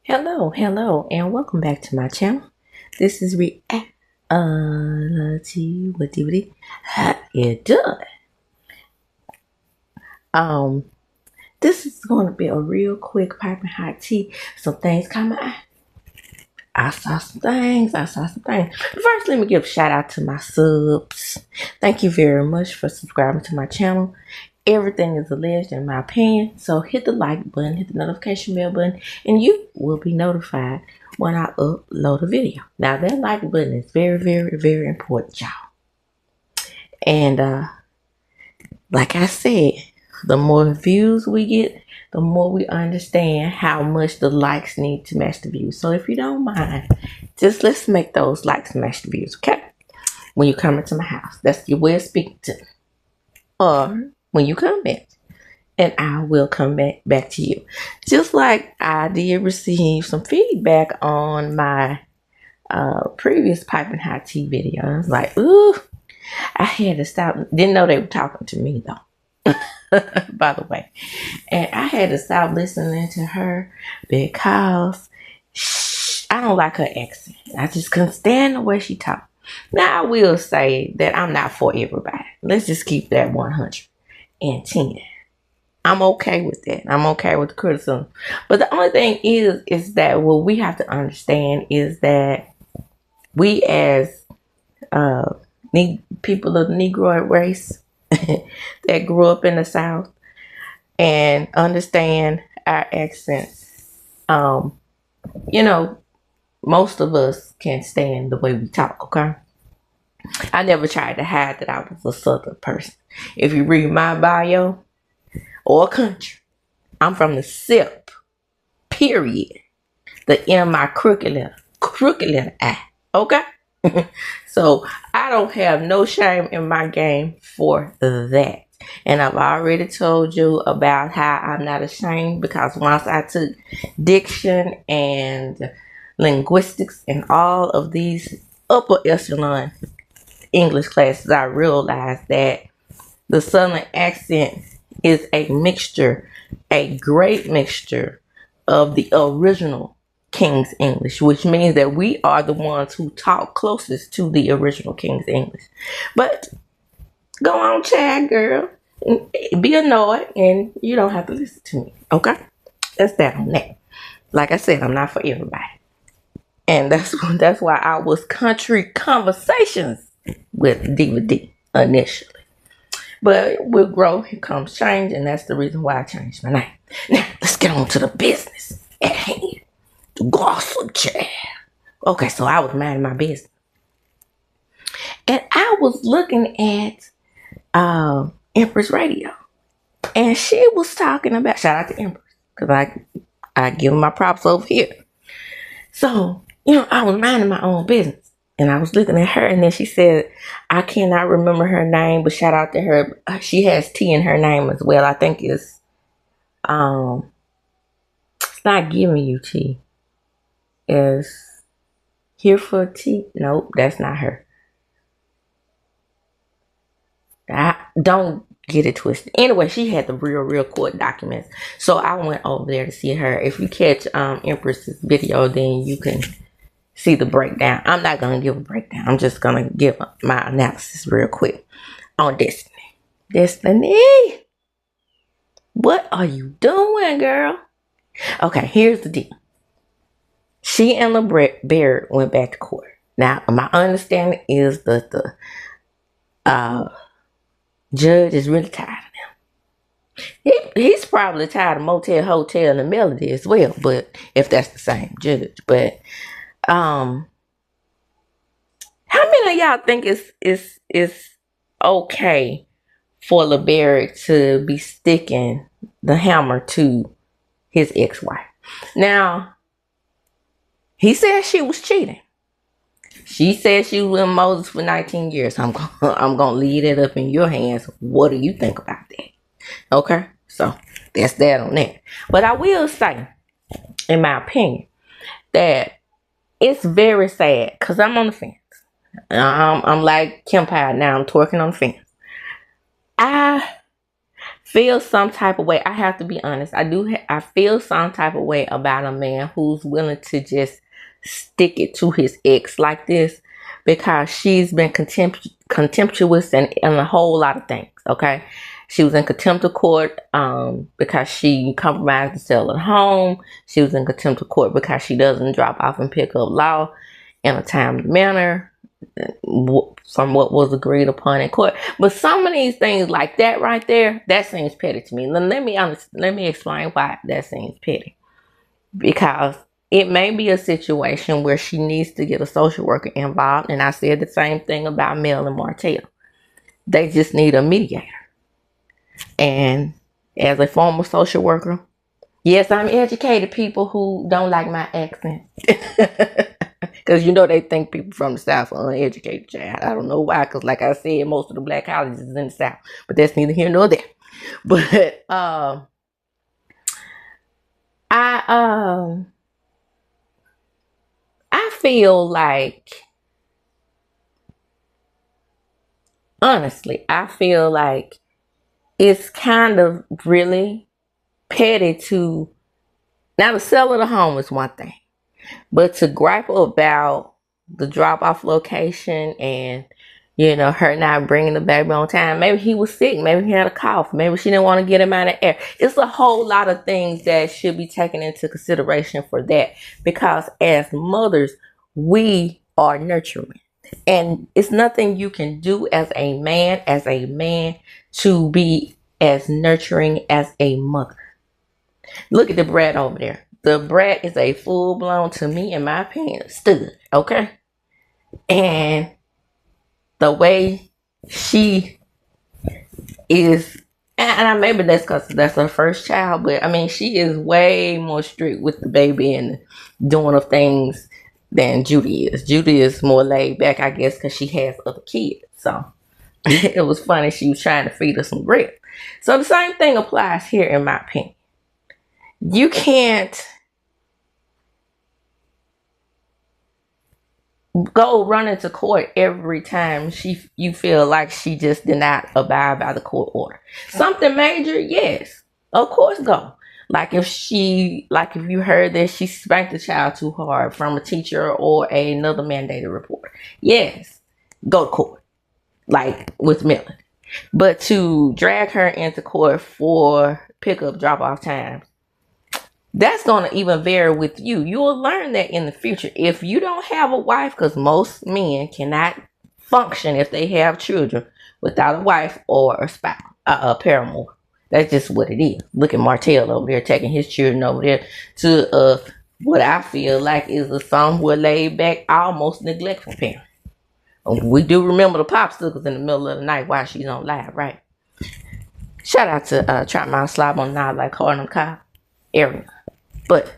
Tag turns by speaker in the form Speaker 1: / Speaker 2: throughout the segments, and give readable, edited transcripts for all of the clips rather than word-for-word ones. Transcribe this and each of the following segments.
Speaker 1: Hello, and welcome back to my channel. This is reality. How you doing? This is going to be a real quick piping hot tea. Some things coming. I saw some things. First, let me give a shout out to my subs. Thank you very much for subscribing to my channel. Everything is alleged in my opinion, so hit the like button, hit the notification bell button, and you will be notified when I upload a video. Now that like button is very important, y'all. And like I said, the more views we get, the more we understand how much the likes need to match the views. So if you don't mind, just let's make those likes match the views, okay? When you come into my house, that's your way of speaking to me. Or when you comment, and I will come back to you. Just like I did receive some feedback on my previous piping hot tea video. I was like, ooh, I had to stop. Didn't know they were talking to me though, by the way. And I had to stop listening to her because I don't like her accent. I just couldn't stand the way she talked. Now I will say that I'm not for everybody. Let's just keep that 110. I'm okay with that. I'm okay with the criticism. But the only thing is that what we have to understand is that we as people of the Negro race that grew up in the South and understand our accents, most of us can stand the way we talk, okay? I never tried to hide that I was a Southern person. If you read my bio or country, I'm from the SIP, period. The M, my crooked letter I, okay? So I don't have no shame in my game for that. And I've already told you about how I'm not ashamed, because once I took diction and linguistics and all of these upper echelon English classes, I realized that the Southern accent is a mixture, a great mixture of the original King's English, which means that we are the ones who talk closest to the original King's English. But go on, Chad girl, be annoyed, and you don't have to listen to me, okay? That's that on that. Like I said, I'm not for everybody. And that's why I was country conversations with DVD initially. But with growth, here comes change, and that's the reason why I changed my name. Now, let's get on to the business at hand. The gossip chair. Okay, so I was minding my business. And I was looking at Empress Radio. And she was talking about, shout out to Empress, because I give her my props over here. So, I was minding my own business. And I was looking at her, and then she said, I cannot remember her name, but shout out to her. She has T in her name as well. I think it's not giving you tea. It's here for tea. Nope, that's not her. I don't get it twisted. Anyway, she had the real court documents. So I went over there to see her. If you catch Empress's video, then you can see the breakdown. I'm not going to give a breakdown. I'm just going to give my analysis real quick on Destiny. Destiny, what are you doing, girl? Okay, here's the deal. She and LeBarrett went back to court. Now, my understanding is that the judge is really tired of them. He's probably tired of Motel, Hotel, and Melody as well, but if that's the same judge. But how many of y'all think it's okay for LeBarrett to be sticking the hammer to his ex-wife? Now, he said she was cheating. She said she was with Moses for 19 years. I'm gonna leave it up in your hands. What do you think about that? Okay, so that's that on that. But I will say, in my opinion, that it's very sad, because I'm on the fence. I'm like Kim Pye now. I'm twerking on the fence. I feel some type of way. I have to be honest. I feel some type of way about a man who's willing to just stick it to his ex like this, because she's been contemptuous and a whole lot of things. Okay. She was in contempt of court because she compromised the sale of the home. She was in contempt of court because she doesn't drop off and pick up Lamh in a timely manner from what was agreed upon in court. But some of these things like that right there, that seems petty to me. Let me explain why that seems petty. Because it may be a situation where she needs to get a social worker involved. And I said the same thing about Mel and Martell. They just need a mediator. And as a former social worker, yes, I'm educated, people who don't like my accent. Because they think people from the South are uneducated, child. I don't know why, because like I said, most of the black colleges is in the South. But that's neither here nor there. But I feel like, honestly, I feel like it's kind of really petty to, now the sale of the home is one thing, but to gripe about the drop-off location and, her not bringing the baby on time. Maybe he was sick. Maybe he had a cough. Maybe she didn't want to get him out of air. It's a whole lot of things that should be taken into consideration for that, because as mothers, we are nurturing. And it's nothing you can do as a man to be as nurturing as a mother. Look at the brat over there. The brat is a full-blown, to me, in my opinion, stud. Okay? And the way she is, and maybe that's because that's her first child, but I mean, she is way more strict with the baby and doing of things than Judy is. Judy is more laid back, I guess, because she has other kids. So it was funny. She was trying to feed her some bread. So the same thing applies here, in my opinion. You can't go run into court every time you feel like she just did not abide by the court order. Something major, yes, of course, go. Like if you heard that she spanked the child too hard from a teacher or another mandated report, yes, go to court, like with Melody. But to drag her into court for pickup drop-off times, that's going to even vary with you. You'll learn that in the future. If you don't have a wife, because most men cannot function if they have children without a wife or a spouse, a paramour. That's just what it is. Look at Martell over there taking his children over there to what I feel like is a somewhat laid back, almost neglectful parent. We do remember the popsicles in the middle of the night while she's on live, right? Shout out to Trap Mount Slob on Now, like Harlem Cobb area. But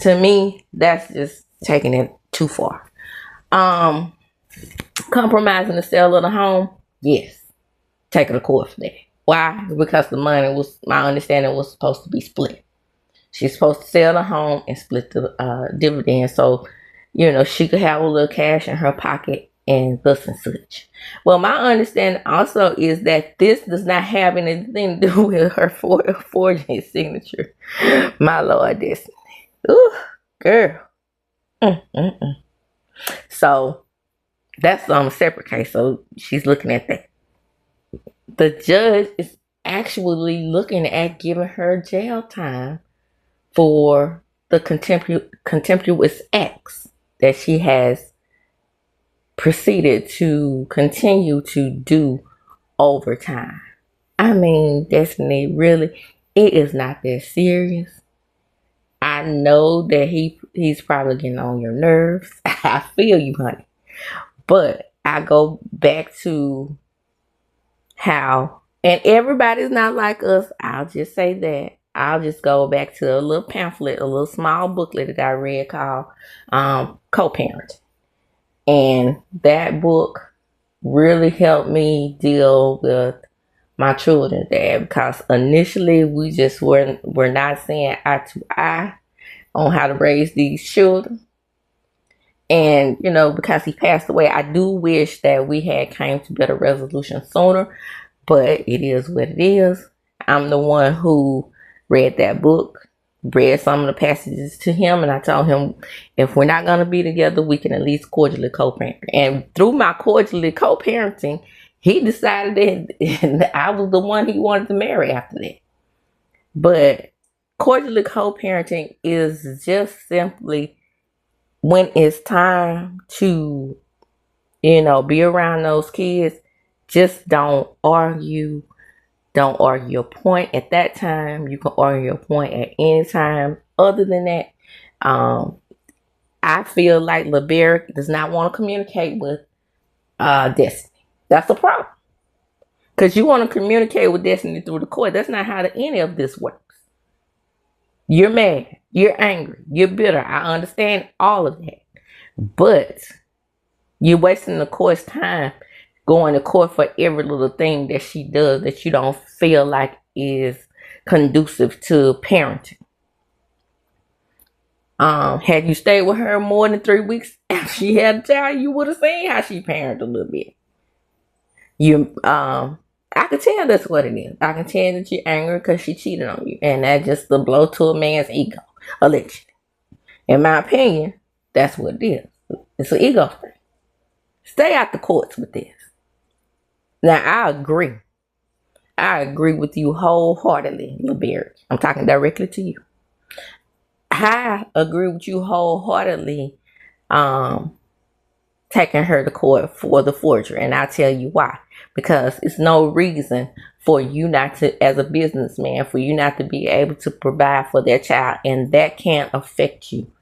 Speaker 1: to me, that's just taking it too far. Compromising the sale of the home, yes, taking the court for that. Why? Because the money was, my understanding, was supposed to be split. She's supposed to sell the home and split the dividends, so she could have a little cash in her pocket and thus and such. Well, my understanding also is that this does not have anything to do with her forging signature. My Lord, Destiny. Ooh, girl. So that's a separate case. So she's looking at that. The judge is actually looking at giving her jail time for the contemptuous acts that she has proceeded to continue to do over time. I mean, Destiny, really, it is not that serious. I know that he's probably getting on your nerves. I feel you, honey. But I go back to how, and everybody's not like us. I'll just say that. I'll just go back to a little pamphlet, a little small booklet that I read called Co-Parent. And that book really helped me deal with my children there, because initially we just were not seeing eye to eye on how to raise these children. And, because he passed away, I do wish that we had came to better resolution sooner, but it is what it is. I'm the one who read that book, read some of the passages to him, and I told him, if we're not going to be together, we can at least cordially co-parent. And through my cordially co-parenting, he decided that I was the one he wanted to marry after that. But cordially co-parenting is just simply when it's time to, be around those kids, just don't argue. Don't argue your point at that time. You can argue your point at any time. Other than that, I feel like LeBerick does not want to communicate with Destiny. That's the problem. Because you want to communicate with Destiny through the court. That's not how any of this works. You're mad. You're angry. You're bitter. I understand all of that. But you're wasting the court's time going to court for every little thing that she does that you don't feel like is conducive to parenting. Had you stayed with her more than 3 weeks after she had a child, you would have seen how she parented a little bit. I can tell that's what it is. I can tell that you're angry because she cheated on you. And that's just the blow to a man's ego, allegedly. In my opinion, that's what it is. It's an ego thing. Stay out the courts with this. Now, I agree. I agree with you wholeheartedly, LeBerick. I'm talking directly to you. I agree with you wholeheartedly taking her to court for the forgery. And I'll tell you why. Because it's no reason for you not to, as a businessman, for you not to be able to provide for their child. And that can't affect you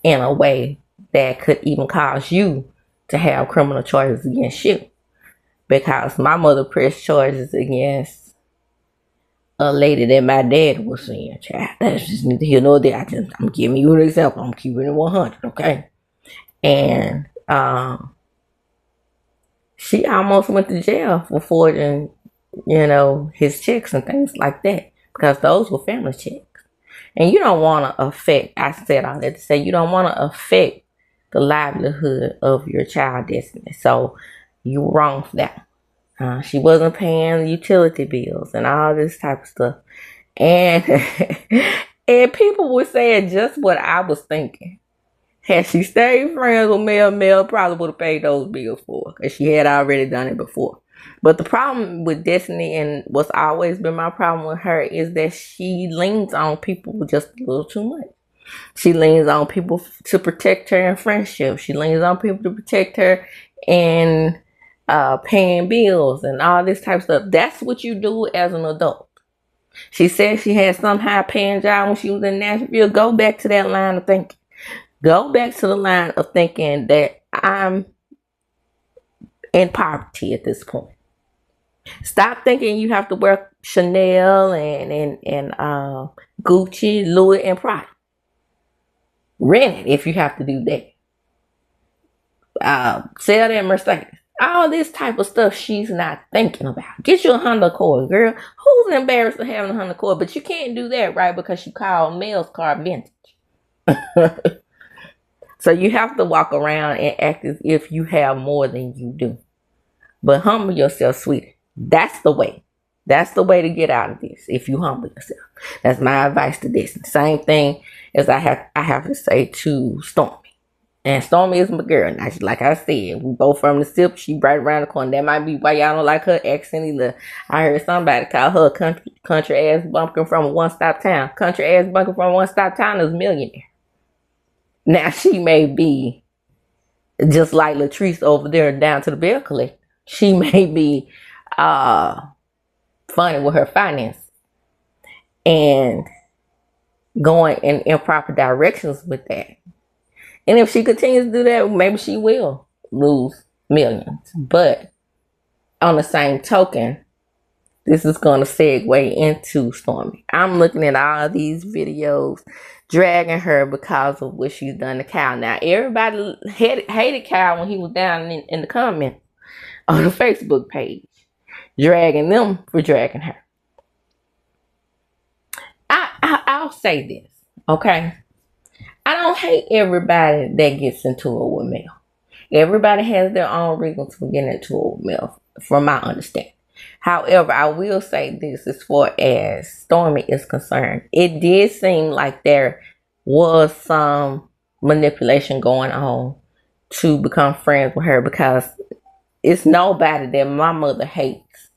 Speaker 1: in a way that could even cause you to have criminal charges against you. Because my mother pressed charges against a lady that my dad was seeing, child. That's just neither here nor there. I'm giving you an example. I'm keeping it 100, okay? And she almost went to jail for forging, his checks and things like that. Because those were family checks. And you don't want to affect, I said all that to say, you don't want to affect the livelihood of your child Destiny. So you were wrong for that. She wasn't paying utility bills and all this type of stuff. And and people were saying just what I was thinking. Had she stayed friends with Mel probably would have paid those bills for her because she had already done it before. But the problem with Destiny, and what's always been my problem with her, is that she leans on people just a little too much. She leans on people to protect her in friendship. She leans on people to protect her in paying bills and all this type of stuff. That's what you do as an adult. She said she had some high paying job when she was in Nashville. Go back to that line of thinking. Go back to the line of thinking that I'm in poverty at this point. Stop thinking you have to wear Chanel and Gucci, Louis, and Prada. Rent it if you have to do that. Sell that Mercedes. All this type of stuff she's not thinking about. Get you a Honda Accord, girl. Who's embarrassed of having a Honda Accord? But you can't do that, right? Because you call Mel's car vintage. So you have to walk around and act as if you have more than you do. But humble yourself, sweetie. That's the way. That's the way to get out of this. If you humble yourself. That's my advice to this. Same thing as I have to say to Stormy. And Stormy is my girl. Now, like I said, we both from the SIP. She right around the corner. That might be why y'all don't like her accent either. I heard somebody call her a country ass bumpkin from a one-stop town. Country ass bumpkin from a one-stop town is a millionaire. Now, she may be just like Latrice over there down to the bill collector. She may be funny with her finances and going in improper directions with that. And if she continues to do that, maybe she will lose millions. But on the same token, this is going to segue into Stormy. I'm looking at all these videos dragging her because of what she's done to Kyle. Now, everybody hated Kyle when he was down in the comments on the Facebook page, dragging them for dragging her. I'll say this, okay? I don't hate everybody that gets into it with Mel. Everybody has their own reasons for getting into it with Mel, from my understanding. However, I will say this as far as Stormy is concerned. It did seem like there was some manipulation going on to become friends with her, because it's nobody that my mother hates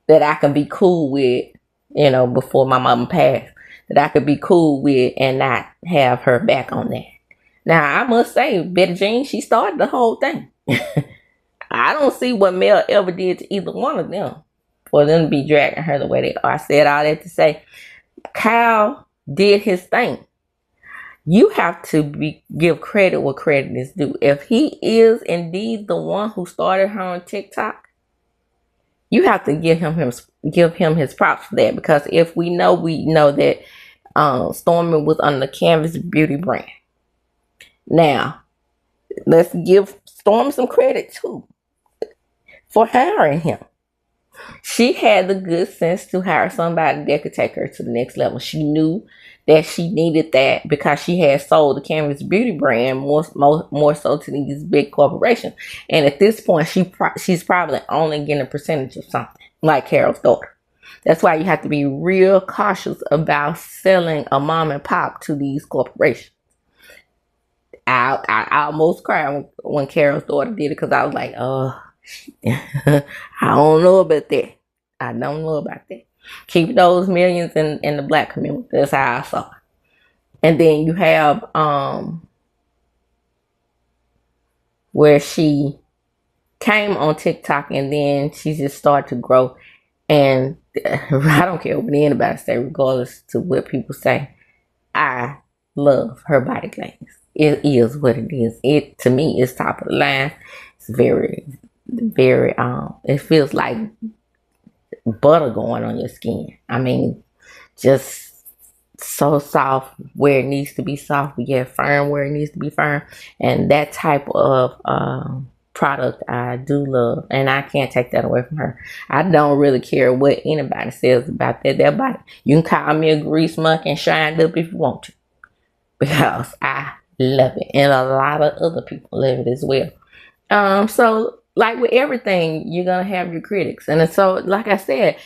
Speaker 1: that I can be cool with, before my mom passed, that I could be cool with and not have her back on that. Now, I must say, Betty Jean, she started the whole thing. I don't see what Mel ever did to either one of them for them to be dragging her the way they are. I said all that to say, Kyle did his thing. You have to give credit where credit is due. If he is indeed the one who started her on TikTok, you have to give him his props for that. Because if we know that Stormy was on the Canvas Beauty brand. Now, let's give Stormy some credit too for hiring him. She had the good sense to hire somebody that could take her to the next level. She knew that she needed that because she had sold the Canvas Beauty brand more so to these big corporations. And at this point, she's probably only getting a percentage of something, like Carol's daughter. That's why you have to be real cautious about selling a mom and pop to these corporations. I almost cried when Carol's daughter did it, because I was like, I don't know about that. I don't know about that. Keep those millions in the black community. That's how I saw it. And then you have where she came on TikTok and then she just started to grow. And I don't care what anybody say, regardless to what people say. I love her body glazing. It is what it is. It, to me, is top of the line. It's very, very, it feels like butter going on your skin. I mean, just so soft where it needs to be soft, but yet firm where it needs to be firm. And that type of product I do love, and I can't take that away from her. I don't really care what anybody says about that body. You can call me a grease monkey and shined up if you want to, because I love it, and a lot of other people love it as well. So like with everything, you're gonna have your critics, and so like I said,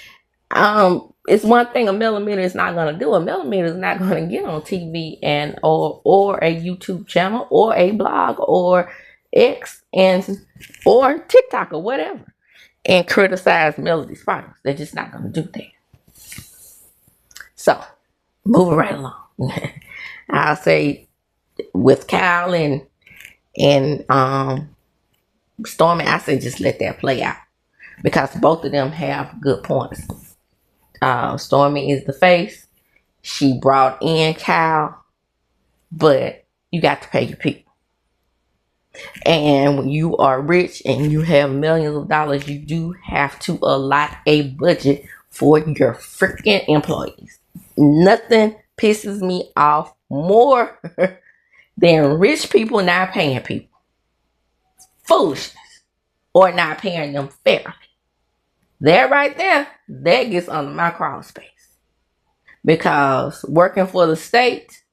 Speaker 1: it's one thing a millimeter is not gonna do. A millimeter is not gonna get on TV and or a YouTube channel or a blog or X or TikTok or whatever and criticize Melody's products. They're just not gonna do that. So moving right along, I'll say with Kyle and Stormy, I say just let that play out, because both of them have good points. Stormy is the face. She brought in Kyle, but you got to pay your people. And when you are rich and you have millions of dollars, you do have to allot a budget for your freaking employees. Nothing pisses me off more than rich people not paying people. Foolishness. Or not paying them fairly. That right there, that gets under my crawl space. Because working for the state,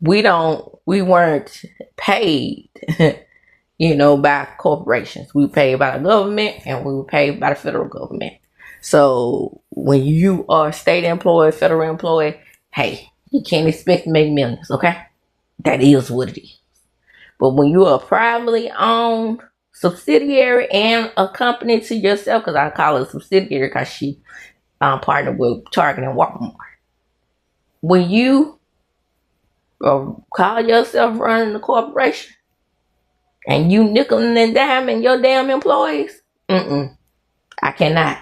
Speaker 1: we weren't paid, by corporations. We were paid by the government, and we were paid by the federal government. So when you are state employed, federal employed, hey, you can't expect to make millions, okay? That is what it is. But when you are privately owned subsidiary and a company to yourself, because I call it a subsidiary because she partnered with Target and Walmart. When you call yourself running a corporation and you nickel and diming your damn employees, I cannot.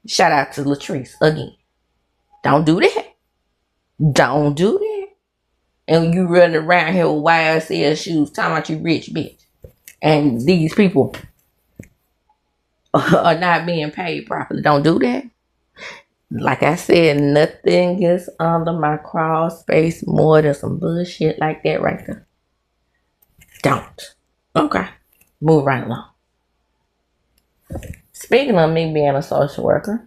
Speaker 1: Shout out to Latrice again. Don't do that. Don't do that. And you running around here with YSL shoes talking about you rich bitch. And these people are not being paid properly. Don't do that. Like I said, nothing gets under my crawl space more than some bullshit like that right there. Don't. Okay. Move right along. Speaking of me being a social worker,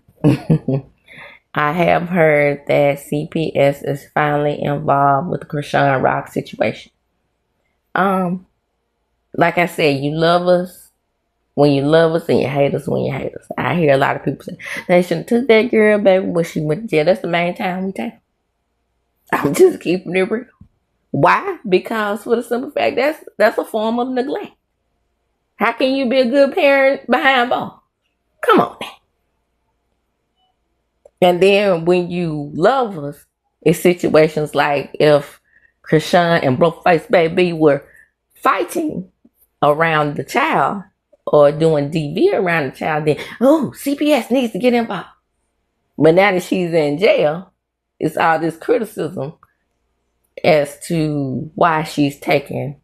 Speaker 1: I have heard that CPS is finally involved with the Chrisean Rock situation. Like I said, you love us when you love us and you hate us when you hate us. I hear a lot of people say they should have took that girl baby when she went to jail. That's the main time we take. I'm just keeping it real. Why? Because for the simple fact that's a form of neglect. How can you be a good parent behind bars? Come on now. And then when you love us, it's situations like if Chrisean and Brokeface Baby were fighting around the child or doing DV around the child, then CPS needs to get involved. But now that she's in jail, it's all this criticism as to why the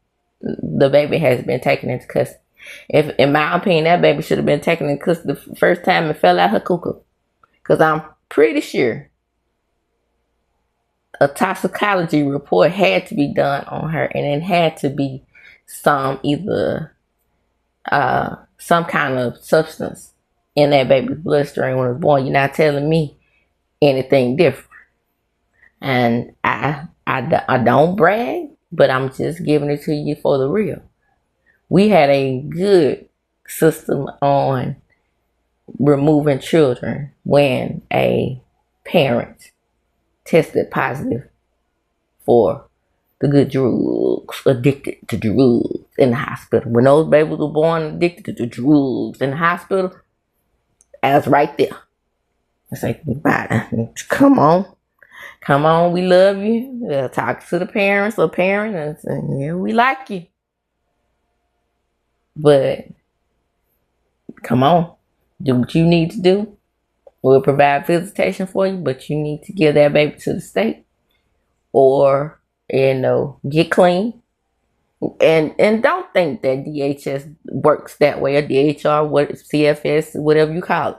Speaker 1: baby has been taken into custody. If, in my opinion, that baby should have been taken into custody the first time it fell out her cuckoo. Because I'm pretty sure a toxicology report had to be done on her, and it had to be some kind of substance in that baby's bloodstream when it was born. You're not telling me anything different. And I don't brag, but I'm just giving it to you for the real. We had a good system on removing children when a parent tested positive for the good drugs, addicted to drugs in the hospital. When those babies were born addicted to drugs in the hospital, I was right there. It's like, come on, we love you. Talk to the parents or parent and say, yeah, we like you. But come on, do what you need to do. We'll provide visitation for you, but you need to give that baby to the state or, get clean. And don't think that DHS works that way, or DHR, CFS, whatever you call it.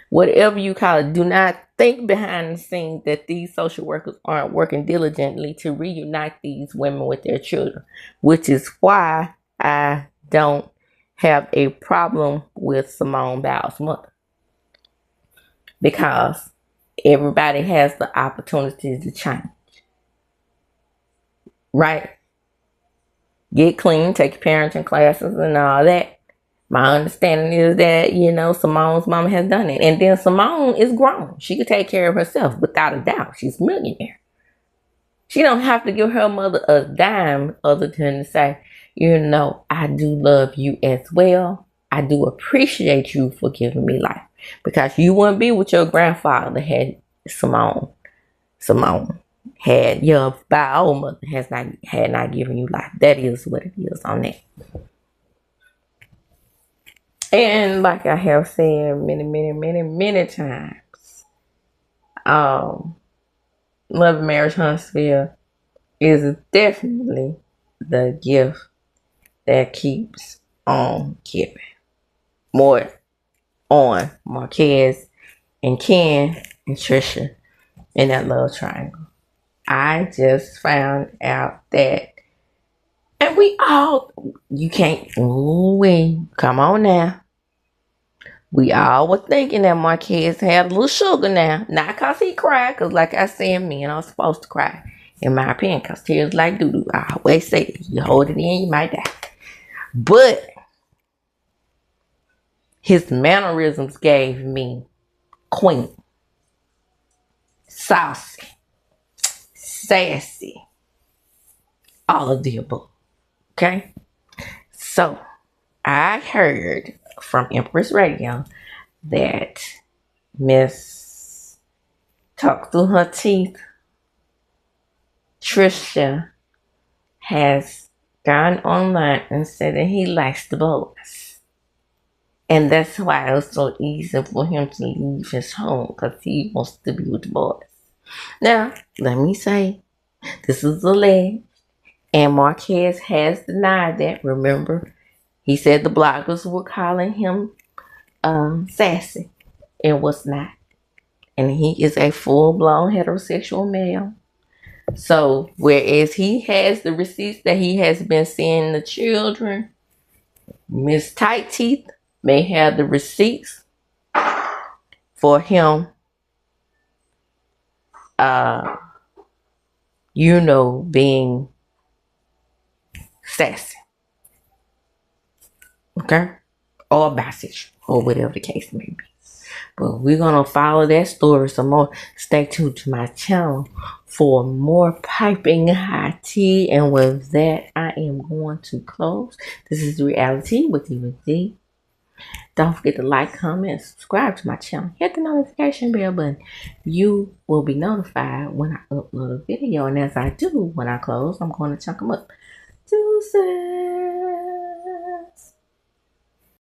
Speaker 1: Whatever you call it, do not think behind the scenes that these social workers aren't working diligently to reunite these women with their children, which is why I don't have a problem with Simone Biles' mother. Because everybody has the opportunity to change. Right? Get clean, take your parenting classes and all that. My understanding is that, Simone's mama has done it. And then Simone is grown. She can take care of herself without a doubt. She's a millionaire. She don't have to give her mother a dime other than to say, I do love you as well. I do appreciate you for giving me life. Because you wouldn't be with your grandfather had Simone had your bio mother had not given you life. That is what it is on that. And like I have said many times, Love and Marriage Huntsville is definitely the gift that keeps on giving. More on Marquez and Ken and Trisha in that love triangle. I just found out that, and you can't, come on now. We all were thinking that Marquez had a little sugar now. Not because he cried, because like I said, men are supposed to cry. In my opinion, because tears like doo-doo. I always say that. You hold it in, you might die. But his mannerisms gave me queen. Saucy. Sassy. All of the above. Okay? So, I heard from Empress Radio that Miss Talk Through Her Teeth, Trisha, has gone online and said that he likes the boys. And that's why it was so easy for him to leave his home, because he wants to be with the boys. Now, let me say, this is alleged, and Marquez has denied that. Remember, he said the bloggers were calling him sassy. It was not. And he is a full-blown heterosexual male. So, whereas he has the receipts that he has been seeing the children, Miss Tight Teeth may have the receipts for him, being sassy. Okay? or bisexual or whatever the case may be. But we're gonna follow that story some more. Stay tuned to my channel for more piping hot tea. And with that, I am going to close. This is Reality with you and D. Don't forget to like, comment, and subscribe to my channel. Hit the notification bell button. You will be notified when I upload a video. And as I do, when I close, I'm going to chunk them up. Deuces.